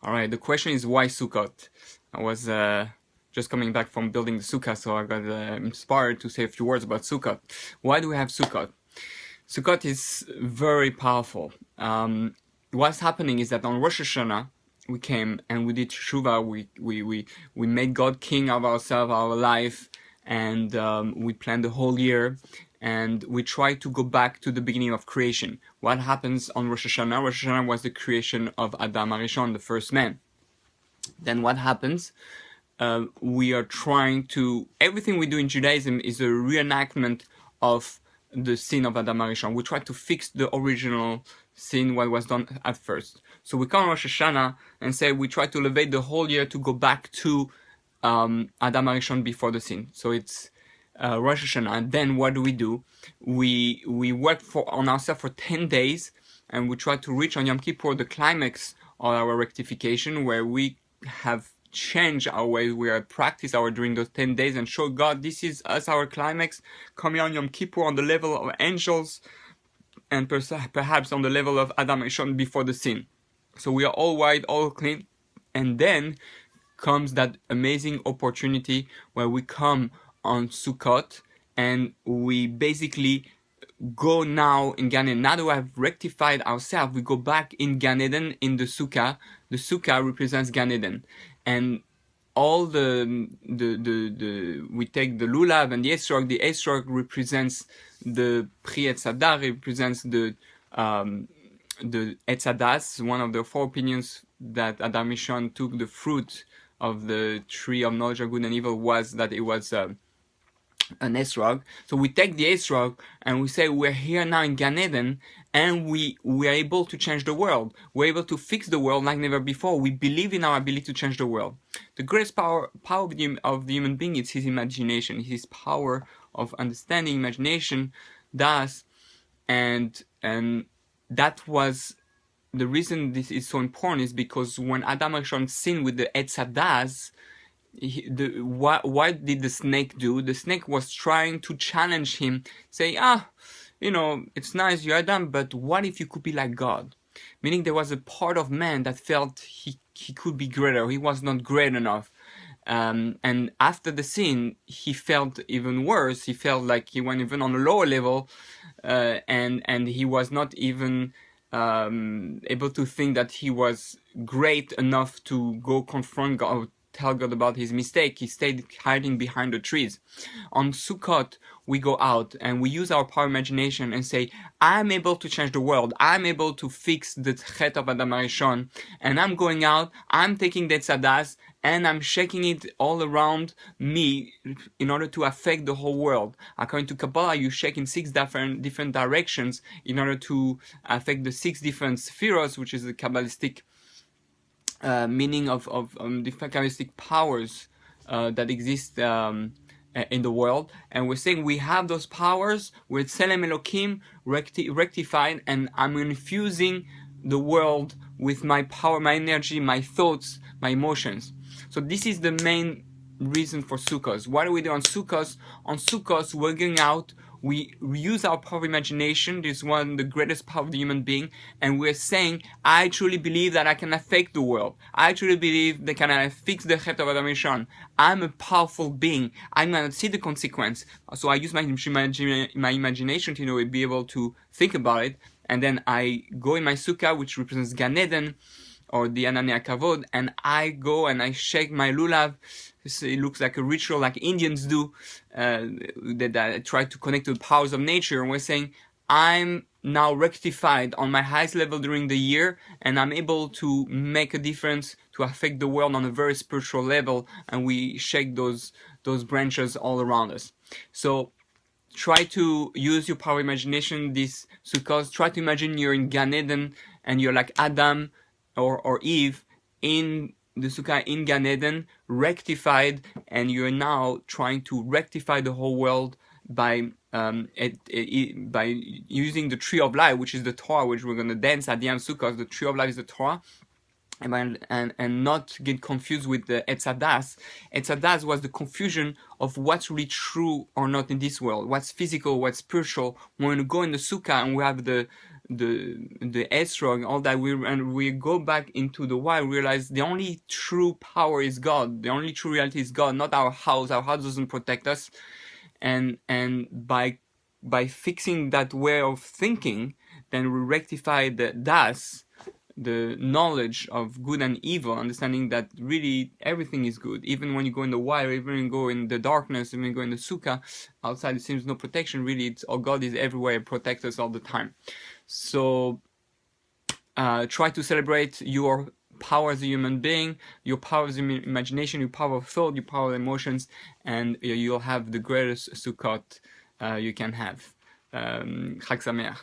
All right, the question is why Sukkot? I was just coming back from building the Sukkah, so I got inspired to say a few words about Sukkot. Why do we have Sukkot? Sukkot is very powerful. What's happening is that on Rosh Hashanah, we came and we did Teshuvah, we made God king of ourselves, our life, and we planned the whole year, and we try to go back to the beginning of creation. What happens on Rosh Hashanah? Rosh Hashanah was the creation of Adam HaRishon, the first man. Then what happens? We are trying to, everything we do in Judaism is a reenactment of the sin of Adam HaRishon. We try to fix the original sin, what was done at first. So we come on Rosh Hashanah and say we try to elevate the whole year to go back to Adam HaRishon before the sin. So it's Rosh Hashanah. And then what do? We work on ourselves for 10 days, and we try to reach on Yom Kippur the climax of our rectification, where we have changed our way, we have practiced our during those 10 days and show God this is us, our climax, coming on Yom Kippur on the level of angels and perhaps on the level of Adam HaRishon before the sin. So we are all white, all clean, and then comes that amazing opportunity where we come on Sukkot and we basically go now in Gan Eden. Now that we have rectified ourselves, we go back in Gan Eden in the Sukkah. The Sukkah represents Gan Eden, and all we take the lulav and the esrog. The esrog represents the pri etzadah, represents the etzadas. One of the four opinions that Adam HaRishon took the fruit of the tree of knowledge of good and evil was that it was an esrog. So we take the esrog and we say we're here now in Gan Eden, and we are able to change the world. We're able to fix the world like never before. We believe in our ability to change the world. The greatest power of the human being is his imagination, his power of understanding, imagination, and that was the reason this is so important, is because when Adam HaRishon sinned with the etzadas, what did the snake do? The snake was trying to challenge him, say, it's nice, you're Adam, but what if you could be like God? Meaning there was a part of man that felt he could be greater, he was not great enough. And after the sin, he felt even worse. He felt like he went even on a lower level, and he was not even able to think that he was great enough to go confront God, tell God about his mistake. He stayed hiding behind the trees. On Sukkot, we go out and we use our power imagination and say, I'm able to change the world. I'm able to fix the chet of Adam HaRishon. And I'm going out, I'm taking the tzadas, and I'm shaking it all around me in order to affect the whole world. According to Kabbalah, you shake in 6 different directions in order to affect the 6 different spheros, which is the Kabbalistic meaning of different Kabbalistic powers that exist in the world. And we're saying we have those powers, we're Tselem Elokim, rectified, and I'm infusing the world with my power, my energy, my thoughts, my emotions. So this is the main reason for Sukkos. What do we do on Sukkos? On Sukkos, we're going out, we use our power of imagination. This is one of the greatest power of the human being, and we're saying, I truly believe that I can affect the world. I truly believe that I can fix the chet of Adam HaRishon. I'm a powerful being. I'm going to see the consequence. So I use my imagination to be able to think about it, and then I go in my sukkah, which represents Gan Eden, or the Anania Kavod, and I go and I shake my lulav. It looks like a ritual like Indians do, that I try to connect to the powers of nature. And we're saying, I'm now rectified on my highest level during the year, and I'm able to make a difference, to affect the world on a very spiritual level, and we shake those branches all around us. So try to use your power of imagination this Sukkot. Try to imagine you're in Gan Eden, and you're like Adam or Eve in the Sukkah in Gan Eden, rectified, and you're now trying to rectify the whole world by using the tree of life, which is the Torah, which we're going to dance at the end of Sukkot. The tree of life is the Torah, and not get confused with the etzadas. Etzadas was the confusion of what's really true or not in this world, what's physical, what's spiritual. When we go in the Sukkah and we have the the estrog, all that, we go back into the why, realize the only true power is God. The only true reality is God, not our house. Our house doesn't protect us, and by fixing that way of thinking, then we rectify the knowledge of good and evil, understanding that really everything is good. Even when you go in the wire, even when you go in the darkness, even when you go in the sukkah, outside it seems no protection. Really, it's God is everywhere, protects us all the time. So try to celebrate your power as a human being, your power as imagination, your power of thought, your power of emotions, and you'll have the greatest Sukkot you can have. Chag Sameach.